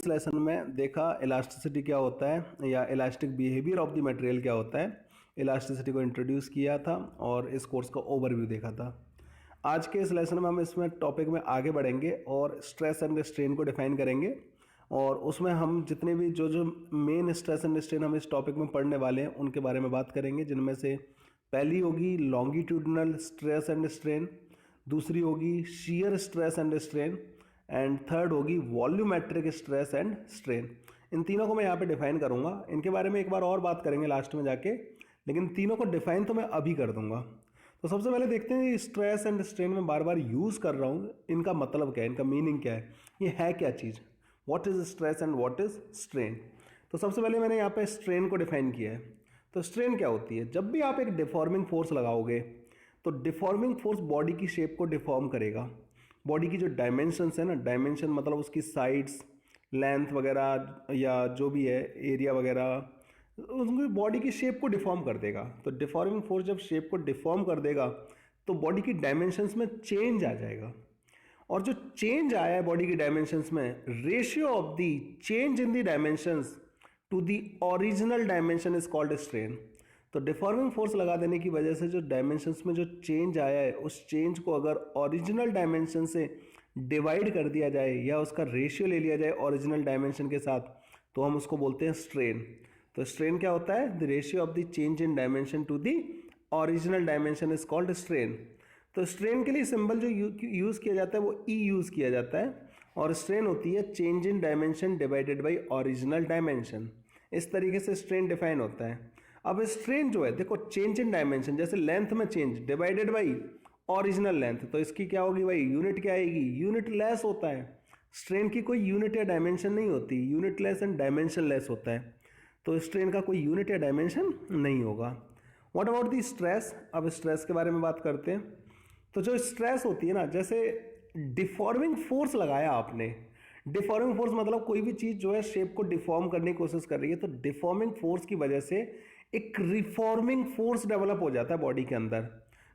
Lesson में देखा elasticity क्या होता है या elastic behaviour of the material क्या होता है, इलास्टिसिटी को इंट्रोड्यूस किया था और इस कोर्स का ओवरव्यू देखा था। आज के इस लेसन में हम इसमें टॉपिक में आगे बढ़ेंगे और स्ट्रेस एंड स्ट्रेन को डिफाइन करेंगे और उसमें हम जितने भी जो मेन स्ट्रेस एंड स्ट्रेन हम इस टॉपिक में पढ़ने वाले हैं उनके बारे में बात करेंगे, जिनमें से पहली होगी लॉन्गिट्यूडनल स्ट्रेस एंड स्ट्रेन, दूसरी होगी shear stress and strain and third होगी वॉल्यूमेट्रिक स्ट्रेस एंड स्ट्रेन। इन तीनों को मैं यहाँ पे डिफाइन करूँगा, इनके बारे में एक बार और बात करेंगे लास्ट में जाके, लेकिन तीनों को डिफाइन तो मैं अभी कर दूंगा। तो सबसे पहले देखते हैं स्ट्रेस एंड स्ट्रेन में बार बार यूज़ कर रहा हूँ, इनका मतलब क्या है, इनका मीनिंग क्या है, ये है क्या चीज़, what is stress and what is strain. तो सबसे पहले मैंने यहाँ पे स्ट्रेन को डिफाइन किया है। तो स्ट्रेन क्या होती है, जब भी आप एक डिफॉर्मिंग फोर्स लगाओगे तो डिफॉर्मिंग फोर्स बॉडी की शेप को डिफॉर्म करेगा। बॉडी की जो डायमेंशंस है ना, डायमेंशन मतलब उसकी साइड्स, लेंथ वगैरह या जो भी है एरिया वगैरह, उसकी बॉडी की शेप को डिफॉर्म कर देगा। तो डिफॉर्मिंग फोर्स जब शेप को डिफॉर्म कर देगा तो बॉडी की डायमेंशंस में चेंज आ जाएगा, और जो चेंज आया है बॉडी की डायमेंशंस में, ratio of the change in the dimensions to the original dimension is called strain. तो डिफॉर्मिंग फोर्स लगा देने की वजह से जो डायमेंशंस में जो चेंज आया है, उस चेंज को अगर ओरिजिनल डायमेंशन से डिवाइड कर दिया जाए या उसका रेशियो ले लिया जाए ओरिजिनल डायमेंशन के साथ, तो हम उसको बोलते हैं स्ट्रेन। तो स्ट्रेन क्या होता है, the ratio of the change in dimension to the original dimension is called strain. तो स्ट्रेन के लिए सिंबल जो यूज़ किया जाता है वो ई यूज़ किया जाता है, और स्ट्रेन होती है change in dimension divided by original dimension. इस तरीके से स्ट्रेन डिफाइन होता है। अब स्ट्रेन जो है देखो, चेंज इन डायमेंशन, जैसे लेंथ में change divided by original length, तो इसकी क्या होगी भाई, यूनिट क्या आएगी, यूनिट लेस होता है। स्ट्रेन की कोई यूनिट या डायमेंशन नहीं होती, unit less and dimension less होता है। तो स्ट्रेन का कोई यूनिट या डायमेंशन नहीं होगा। व्हाट अबाउट दी स्ट्रेस, अब स्ट्रेस के बारे में बात करते हैं। तो जो स्ट्रेस होती है ना, जैसे डिफॉर्मिंग फोर्स लगाया आपने, डिफॉर्मिंग फोर्स मतलब कोई भी चीज़ जो है शेप को डिफॉर्म करने की कोशिश कर रही है, तो डिफॉर्मिंग फोर्स की वजह से एक रिफॉर्मिंग फोर्स डेवलप हो जाता है बॉडी के अंदर,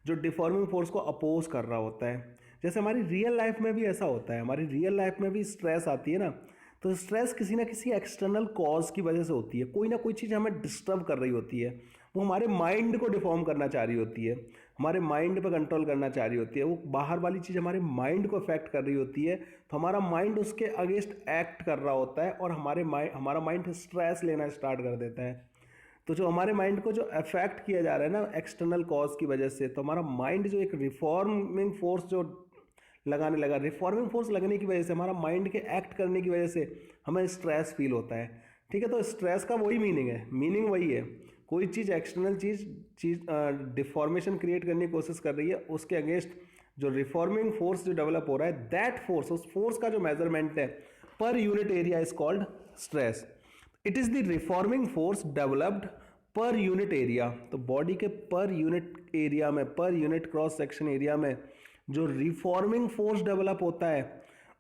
जो डिफॉर्मिंग फोर्स को अपोज कर रहा होता है। जैसे हमारी रियल लाइफ में भी ऐसा होता है, हमारी रियल लाइफ में भी स्ट्रेस आती है ना, तो स्ट्रेस किसी ना किसी एक्सटर्नल कॉज की वजह से होती है। कोई ना कोई चीज़ हमें डिस्टर्ब कर रही होती है, वो हमारे माइंड को डिफॉर्म करना चाह रही होती है, हमारे माइंड पे कंट्रोल करना चाह रही होती है, वो बाहर वाली चीज़ हमारे माइंड को अफेक्ट कर रही होती है, तो हमारा माइंड उसके अगेंस्ट एक्ट कर रहा होता है और हमारा माइंड स्ट्रेस लेना स्टार्ट कर देता है। तो जो हमारे माइंड को जो अफेक्ट किया जा रहा है ना एक्सटर्नल कॉज की वजह से, तो हमारा माइंड जो एक रिफॉर्मिंग फोर्स जो लगाने लगा, रिफॉर्मिंग फोर्स लगने की वजह से, हमारा माइंड के एक्ट करने की वजह से हमें स्ट्रेस फील होता है। ठीक है, तो स्ट्रेस का वही मीनिंग है, मीनिंग वही है, कोई चीज़ एक्सटर्नल चीज़ डिफॉर्मेशन क्रिएट करने की कोशिश कर रही है, उसके अगेंस्ट जो रिफॉर्मिंग फोर्स जो डेवलप हो रहा है, दैट फोर्स, उस फोर्स का जो मेजरमेंट है per unit area is called stress. It is the reforming force developed per unit area. तो बॉडी के पर यूनिट एरिया में, per unit cross section area में जो रिफॉर्मिंग फोर्स डेवलप होता है,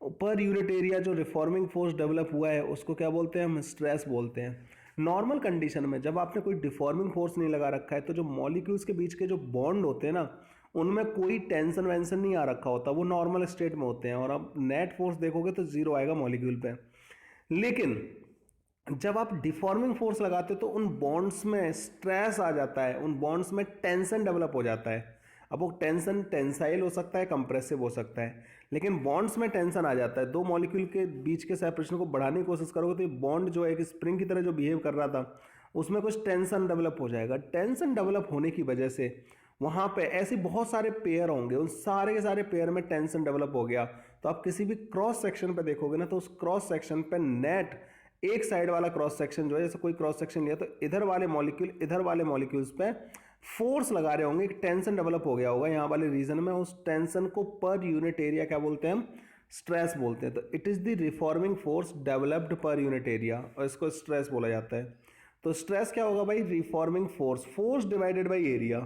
पर यूनिट एरिया जो reforming force develop हुआ है, उसको क्या बोलते हैं, हम स्ट्रेस बोलते हैं। नॉर्मल कंडीशन में जब आपने कोई डिफॉर्मिंग फोर्स नहीं लगा रखा है, तो जो मॉलिक्यूल्स के बीच के जो बॉन्ड होते हैं ना, उनमें कोई टेंशन वेंशन नहीं आ रखा होता, वो नॉर्मल स्टेट में होते हैं, और आप नेट फोर्स देखोगे तो जीरो आएगा मॉलिक्यूल पे। लेकिन जब आप डिफॉर्मिंग फोर्स लगाते हो तो उन बॉन्ड्स में स्ट्रेस आ जाता है, उन बॉन्ड्स में टेंशन डेवलप हो जाता है। अब वो टेंशन टेंसाइल हो सकता है, कंप्रेसिव हो सकता है, लेकिन बॉन्ड्स में टेंशन आ जाता है। दो मॉलिक्यूल के बीच के सेपरेशन को बढ़ाने की कोशिश करोगे तो ये बॉन्ड जो है एक स्प्रिंग की तरह जो बिहेव कर रहा था, उसमें कुछ टेंशन डेवलप हो जाएगा। टेंशन डेवलप होने की वजह से वहाँ पे ऐसे बहुत सारे पेयर होंगे, उन सारे के सारे पेयर में टेंशन डेवलप हो गया, तो आप किसी भी क्रॉस सेक्शन पे देखोगे ना, तो उस क्रॉस सेक्शन पे नेट एक साइड वाला क्रॉस सेक्शन जो है, जैसे कोई क्रॉस सेक्शन लिया तो इधर वाले मॉलिक्यूल इधर वाले मॉलिक्यूल्स पे फोर्स लगा रहे होंगे, एक टेंशन डेवलप हो गया होगा यहाँ वाले रीजन में। उस टेंशन को पर यूनिट एरिया क्या बोलते हैं, हम स्ट्रेस बोलते हैं। तो it is the reforming force developed per unit area, और इसको स्ट्रेस बोला जाता है। तो स्ट्रेस क्या होगा भाई, reforming force, force divided by area.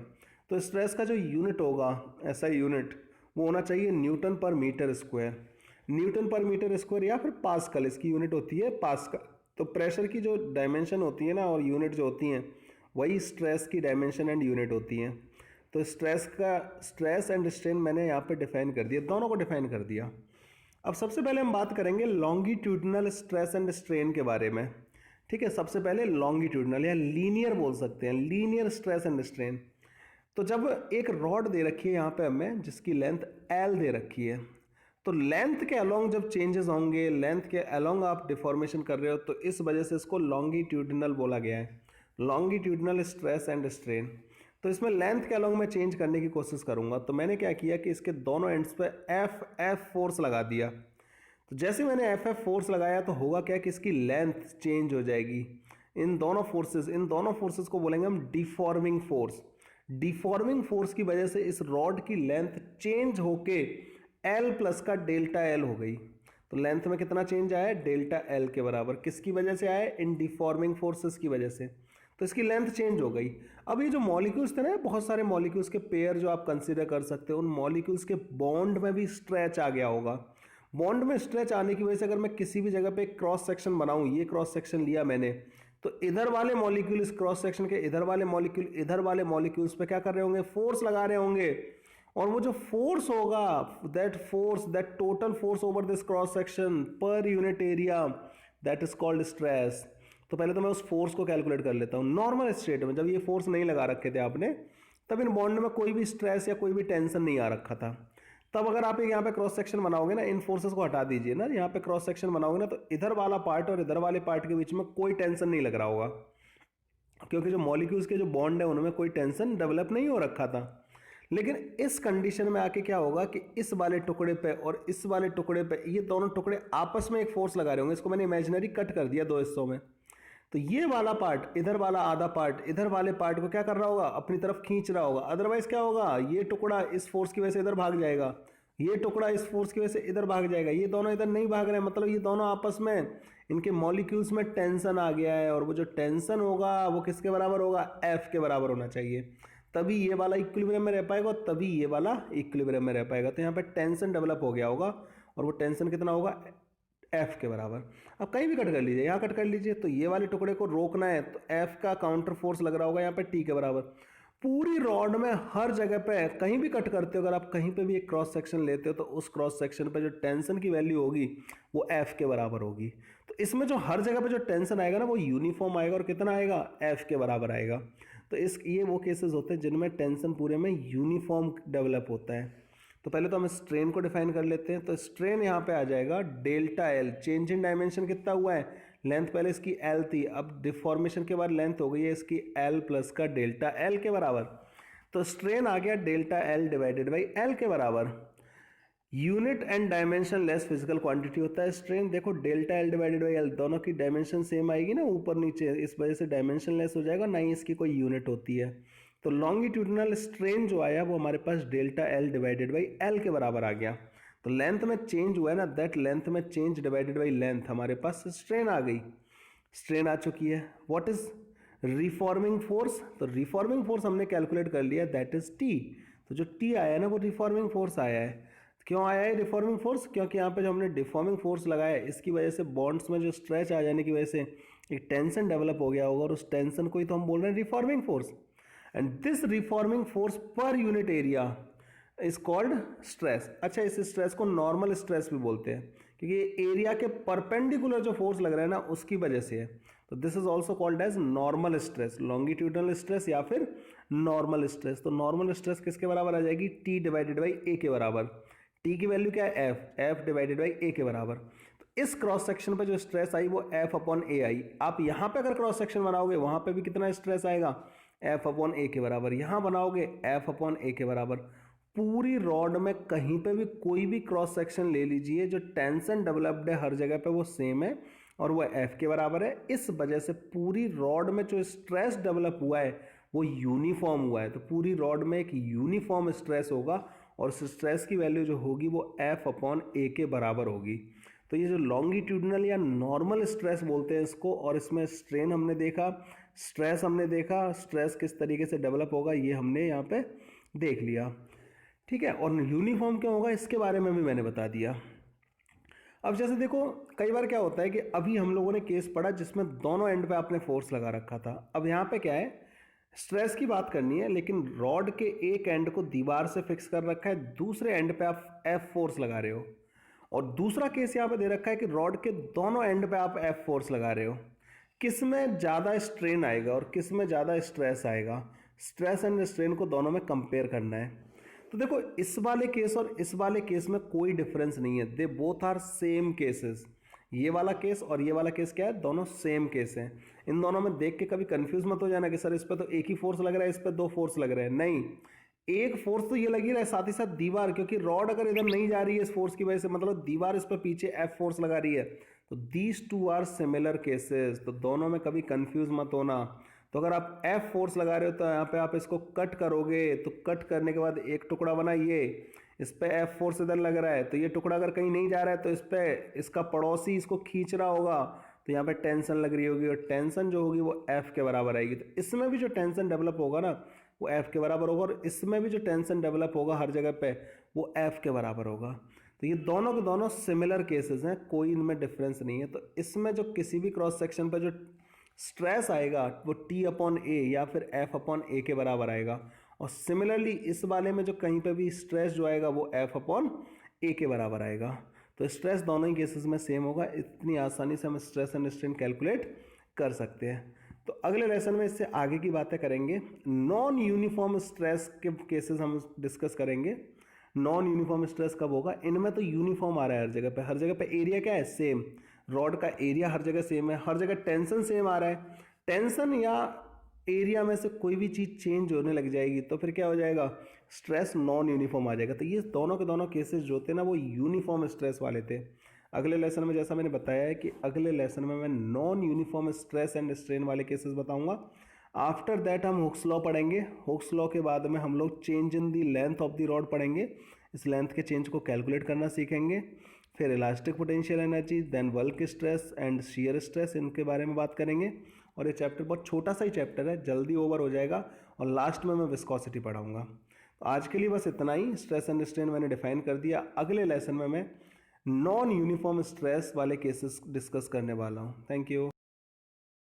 तो स्ट्रेस का जो यूनिट होगा, ऐसा यूनिट वो होना चाहिए न्यूटन पर मीटर स्क्वायर, न्यूटन पर मीटर स्क्वायर या फिर पास्कल, इसकी यूनिट होती है पास्कल। तो प्रेशर की जो डायमेंशन होती है ना, और यूनिट जो होती हैं, वही स्ट्रेस की डायमेंशन एंड यूनिट होती हैं। तो स्ट्रेस एंड स्ट्रेन मैंने यहाँ पे डिफाइन कर दिया, दोनों को डिफाइन कर दिया। अब सबसे पहले हम बात करेंगे लॉन्गिट्यूडिनल स्ट्रेस एंड स्ट्रेन के बारे में। ठीक है, सबसे पहले लॉन्गिट्यूडिनल या लीनियर बोल सकते हैं, लीनियर स्ट्रेस एंड स्ट्रेन। तो जब एक रॉड दे रखी है यहाँ पे हमें, जिसकी लेंथ एल दे रखी है, तो लेंथ के अलोंग जब चेंजेस होंगे, लेंथ के अलोंग आप डिफॉर्मेशन कर रहे हो, तो इस वजह से इसको लॉन्गिट्यूडिनल बोला गया है, लॉन्गिट्यूडिनल स्ट्रेस एंड स्ट्रेन। तो इसमें लेंथ के अलोंग मैं चेंज करने की कोशिश करूंगा। तो मैंने क्या किया कि इसके दोनों एंड्स पे एफ फोर्स लगा दिया। तो जैसे मैंने एफ फोर्स लगाया तो होगा क्या कि इसकी लेंथ चेंज हो जाएगी। इन दोनों फोर्सेस को बोलेंगे हम डिफॉर्मिंग फोर्स। डिफॉर्मिंग फोर्स की वजह से इस रॉड की लेंथ चेंज होके एल प्लस का डेल्टा एल हो गई। तो लेंथ में कितना चेंज आया है, डेल्टा एल के बराबर। किसकी वजह से आया, इन डिफॉर्मिंग फोर्सेस की वजह से। तो इसकी लेंथ चेंज हो गई। अब ये जो मॉलिक्यूल्स थे ना, बहुत सारे मॉलिक्यूल्स के पेयर जो आप कंसीडर कर सकते हो, उन मॉलिक्यूल्स के बॉन्ड में भी स्ट्रेच आ गया होगा। बॉन्ड में स्ट्रेच आने की वजह से अगर मैं किसी भी जगह पे क्रॉस सेक्शन बनाऊं, ये क्रॉस सेक्शन लिया मैंने, तो इधर वाले मॉलिक्यूल इस क्रॉस सेक्शन के इधर वाले मॉलिक्यूल्स पे क्या कर रहे होंगे, फोर्स लगा रहे होंगे। और वो जो फोर्स होगा, that total force over this cross section per unit area, that is called stress. तो पहले तो मैं उस फोर्स को कैलकुलेट कर लेता हूँ। नॉर्मल स्टेट में जब ये फोर्स नहीं लगा रखे थे आपने, तब इन बॉन्ड में कोई भी स्ट्रेस या कोई भी टेंशन नहीं आ रखा था। तब अगर आप यहाँ पे क्रॉस सेक्शन बनाओगे ना, इन फोर्सेस को हटा दीजिए ना, यहाँ पे क्रॉस सेक्शन बनाओगे ना, तो इधर वाला पार्ट और इधर वाले पार्ट के बीच में कोई टेंशन नहीं लग रहा होगा, क्योंकि जो मॉलिक्यूल्स के जो बॉन्ड है उनमें कोई टेंशन डेवलप नहीं हो रखा था। लेकिन इस कंडीशन में आके क्या होगा कि इस वाले टुकड़े पे और इस वाले टुकड़े पे, ये दोनों टुकड़े आपस में एक फोर्स लगा रहे होंगे। इसको मैंने इमेजिनरी कट कर दिया दो हिस्सों में। तो ये वाला पार्ट, इधर वाला आधा पार्ट, इधर वाले पार्ट को क्या कर रहा होगा, अपनी तरफ खींच रहा होगा। अदरवाइज क्या होगा, ये टुकड़ा इस फोर्स की वजह से इधर भाग जाएगा, ये टुकड़ा इस फोर्स की वजह से इधर भाग जाएगा। ये दोनों इधर नहीं भाग रहे हैं, मतलब ये दोनों आपस में, इनके मॉलिक्यूल्स में टेंशन आ गया है। और वो जो टेंशन होगा वो किसके बराबर होगा, एफ के बराबर होना चाहिए। तभी ये वाला इक्विलिब्रियम में रह पाएगा, तभी ये वाला इक्विलिब्रियम में रह पाएगा। तो यहाँ पे टेंशन डेवलप हो गया होगा, और वो टेंशन कितना होगा, एफ के बराबर। अब कहीं भी कट कर लीजिए, यहाँ कट कर लीजिए, तो ये वाले टुकड़े को रोकना है, तो एफ का काउंटर फोर्स लग रहा होगा यहाँ पे टी के बराबर। पूरी रॉड में हर जगह पे कहीं भी कट करते हो, अगर आप कहीं पे भी एक क्रॉस सेक्शन लेते हो, तो उस क्रॉस सेक्शन पे जो टेंशन की वैल्यू होगी वो एफ के बराबर होगी। तो इसमें जो हर जगह पे जो टेंशन आएगा ना, वो यूनिफॉर्म आएगा, और कितना आएगा, एफ के बराबर आएगा। तो ये वो केसेस होते हैं जिनमें टेंशन पूरे में यूनिफॉर्म डेवलप होता है। तो पहले तो हम स्ट्रेन को डिफाइन कर लेते हैं। तो स्ट्रेन यहाँ पे आ जाएगा delta L. Change in dimension कितना हुआ है, लेंथ पहले इसकी एल थी, अब डिफॉर्मेशन के बाद लेंथ हो गई है इसकी एल प्लस का डेल्टा एल के बराबर। तो स्ट्रेन आ गया delta L divided by L के बराबर। Unit and dimension less physical quantity होता है स्ट्रेन। देखो delta L divided by L, दोनों की डायमेंशन सेम आएगी ना, ऊपर नीचे, इस वजह से डायमेंशन लेस हो जाएगा, ना ही इसकी कोई यूनिट होती है। तो लॉन्गिट्यूडिनल स्ट्रेन जो आया वो हमारे पास delta L divided by L के बराबर आ गया। तो लेंथ में चेंज हुआ है ना, दैट लेंथ में चेंज डिवाइडेड बाई लेंथ, हमारे पास स्ट्रेन आ गई, स्ट्रेन आ चुकी है। व्हाट इज रिफॉर्मिंग फोर्स, तो रिफॉर्मिंग फोर्स हमने कैलकुलेट कर लिया, दैट इज टी। तो जो टी आया है ना, वो रिफॉर्मिंग फोर्स आया है। क्यों आया है रिफॉर्मिंग फोर्स, क्योंकि यहाँ पे जो हमने डिफॉर्मिंग फोर्स लगाया है, इसकी वजह से बॉन्ड्स में जो स्ट्रेच आ जाने की वजह से एक टेंशन डेवलप हो गया होगा, और उस टेंशन को ही तो हम बोल रहे हैं reforming force. And this reforming force per unit area is called stress. अच्छा, इस स्ट्रेस को नॉर्मल स्ट्रेस भी बोलते हैं, क्योंकि एरिया के परपेंडिकुलर जो फोर्स लग रहा है ना, उसकी वजह से है। तो this is also called as normal stress, longitudinal stress या फिर नॉर्मल स्ट्रेस। तो नॉर्मल स्ट्रेस किसके बराबर आ जाएगी, टी डिवाइडेड बाई ए के बराबर। टी की वैल्यू क्या है, एफ डिवाइडेड बाई ए के बराबर। तो इस क्रॉस सेक्शन पे जो स्ट्रेस आई वो एफ अपॉन ए आई। आप यहाँ पे अगर क्रॉस सेक्शन बनाओगे, वहां पे भी कितना स्ट्रेस आएगा, एफ अपॉन ए के बराबर। यहाँ बनाओगे एफ अपॉन ए के बराबर। पूरी रॉड में कहीं पे भी कोई भी क्रॉस सेक्शन ले लीजिए, जो टेंशन डेवलप्ड है हर जगह पे वो सेम है, और वो एफ के बराबर है। इस वजह से पूरी रॉड में जो स्ट्रेस डेवलप हुआ है वो यूनिफॉर्म हुआ है। तो पूरी रॉड में एक यूनिफॉर्म स्ट्रेस होगा, और स्ट्रेस की वैल्यू जो होगी वो एफ अपॉन ए के बराबर होगी। तो ये जो लॉन्गिट्यूडनल या नॉर्मल स्ट्रेस बोलते हैं इसको, और इसमें स्ट्रेन हमने देखा, स्ट्रेस हमने देखा, स्ट्रेस किस तरीके से डेवलप होगा ये हमने यहाँ पे देख लिया। ठीक है, और यूनिफॉर्म क्यों होगा इसके बारे में भी मैंने बता दिया। अब जैसे देखो, कई बार क्या होता है कि अभी हम लोगों ने केस पढ़ा जिसमें दोनों एंड पे आपने फोर्स लगा रखा था। अब यहाँ पे क्या है, स्ट्रेस की बात करनी है, लेकिन रॉड के एक एंड को दीवार से फिक्स कर रखा है, दूसरे एंड पे आप एफ फोर्स लगा रहे हो, और दूसरा केस यहाँ पे दे रखा है कि रॉड के दोनों एंड पे आप एफ फोर्स लगा रहे हो, किस में ज़्यादा स्ट्रेन आएगा और किस में ज़्यादा स्ट्रेस आएगा, स्ट्रेस एंड स्ट्रेन को दोनों में कंपेयर करना है। तो देखो इस वाले केस और इस वाले केस में कोई डिफरेंस नहीं है, they both are same cases. ये वाला केस और ये वाला केस क्या है, दोनों सेम केस हैं। इन दोनों में देख के कभी कंफ्यूज मत हो जाना कि सर इस पे तो एक ही फोर्स लग रहा है, इस पे दो फोर्स लग रहे हैं। नहीं, एक फोर्स तो ये लग ही रहा है, साथ ही साथ दीवार, क्योंकि रॉड अगर इधर नहीं जा रही है इस फोर्स की वजह से, मतलब दीवार इस पर पीछे एफ फोर्स लगा रही है, तो these two are similar cases. तो दोनों में कभी कंफ्यूज मत होना। तो अगर आप एफ फोर्स लगा रहे हो तो यहाँ पे आप इसको कट करोगे, तो कट करने के बाद एक टुकड़ा बना ये, इस पे एफ फोर्स इधर लग रहा है, तो ये टुकड़ा अगर कहीं नहीं जा रहा है तो इस पे इसका पड़ोसी इसको खींच रहा होगा, तो यहाँ पे टेंशन लग रही होगी, और टेंशन जो होगी वो एफ के बराबर आएगी। तो इसमें भी जो टेंशन डेवलप होगा ना वो एफ के बराबर होगा, और इसमें भी जो टेंशन डेवलप होगा हर जगह पे वो एफ के बराबर होगा। तो ये दोनों के दोनों सिमिलर केसेस हैं, कोई इनमें डिफरेंस नहीं है। तो इसमें जो किसी भी क्रॉस सेक्शन पर जो स्ट्रेस आएगा वो टी अपॉन ए या फिर एफ अपॉन ए के बराबर आएगा, और सिमिलरली इस वाले में जो कहीं पे भी स्ट्रेस जो आएगा वो एफ अपॉन ए के बराबर आएगा। तो स्ट्रेस दोनों ही केसेस में सेम होगा। इतनी आसानी से हम स्ट्रेस एंड स्ट्रेन कैलकुलेट कर सकते हैं। तो अगले लेसन में इससे आगे की बातें करेंगे। नॉन यूनिफॉर्म स्ट्रेस के केसेस हम डिस्कस करेंगे। नॉन यूनिफॉर्म स्ट्रेस कब होगा, इनमें तो यूनिफॉर्म आ रहा है हर जगह पे एरिया क्या है, सेम। रॉड का एरिया हर जगह सेम है, हर जगह टेंशन सेम आ रहा है। टेंशन या एरिया में से कोई भी चीज़ चेंज होने लग जाएगी तो फिर क्या हो जाएगा, स्ट्रेस नॉन यूनिफॉर्म आ जाएगा। तो ये दोनों के दोनों केसेस जो थे ना वो यूनिफॉर्म स्ट्रेस वाले थे। अगले लेसन में जैसा मैंने बताया है कि अगले लेसन में मैं non uniform stress and strain वाले केसेस बताऊंगा। आफ्टर दैट हम हुक्स लॉ पढ़ेंगे। हुक्स लॉ के बाद में हम लोग change in the length of the rod पढ़ेंगे, इस लेंथ के चेंज को कैलकुलेट करना सीखेंगे। फिर elastic potential energy, then bulk stress and shear stress, इनके बारे में बात करेंगे। और ये चैप्टर बहुत छोटा सा ही चैप्टर है, जल्दी ओवर हो जाएगा, और लास्ट में मैं विस्कोसिटी पढ़ाऊंगा। तो आज के लिए बस इतना ही। स्ट्रेस एंड स्ट्रेन मैंने डिफाइन कर दिया। अगले लेसन में मैं नॉन यूनिफॉर्म स्ट्रेस वाले केसेस डिस्कस करने वाला हूँ। Thank you.